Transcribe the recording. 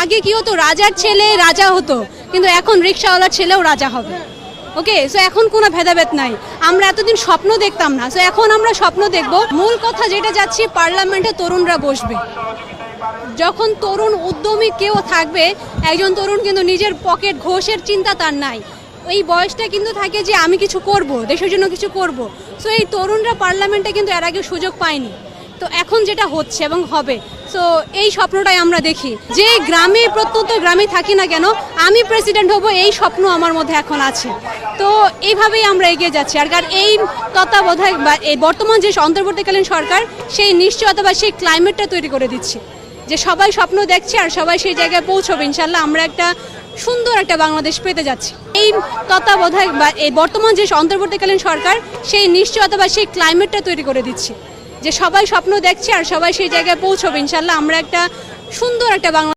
আগে কি হতো, রাজার ছেলে রাজা হতো, কিন্তু এখন রিক্সাওয়ালার ছেলেও রাজা হবে। ওকে, সো এখন কোনো ভেদাভেদ নাই। আমরা এতদিন স্বপ্ন দেখতাম না, সো এখন আমরা স্বপ্ন দেখব। মূল কথা যেটা যাচ্ছি, পার্লামেন্টে তরুণরা বসবে। যখন তরুণ উদ্যমী কেউ থাকবে, একজন তরুণ কিন্তু নিজের পকেট ঘোষের চিন্তা তার নাই। এই বয়সটা কিন্তু থাকে যে আমি কিছু করব, দেশের জন্য কিছু করব। সো এই তরুণরা পার্লামেন্টে কিন্তু এর আগে সুযোগ পায়নি, তো এখন যেটা হচ্ছে এবং হবে, সো এই স্বপ্নটাই আমরা দেখি। যে গ্রামে, প্রত্যন্ত গ্রামে থাকি না কেন, আমি প্রেসিডেন্ট হব, এই স্বপ্ন আমার মধ্যে এখন আছে। তো এইভাবেই আমরা এগিয়ে যাচ্ছি। আর এই তত্ত্বাবধায়ক বা এই বর্তমান যে অন্তর্বর্তীকালীন সরকার, সেই নিশ্চয়তা বা সেই ক্লাইমেটটা তৈরি করে দিচ্ছে যে সবাই স্বপ্ন দেখছে আর সবাই সেই জায়গায় পৌঁছবে ইনশাল্লাহ। আমরা একটা সুন্দর একটা বাংলাদেশ পেতে যাচ্ছি। এই তত্ত্বাবধায়ক বা এই বর্তমান যে অন্তর্বর্তীকালীন সরকার, সেই নিশ্চয়তা বা সেই ক্লাইমেটটা তৈরি করে দিচ্ছে যে সবাই স্বপ্ন দেখছে আর সবাই সেই জায়গায় পৌঁছবে ইনশাল্লাহ। আমরা একটা সুন্দর একটা বাংলাদেশ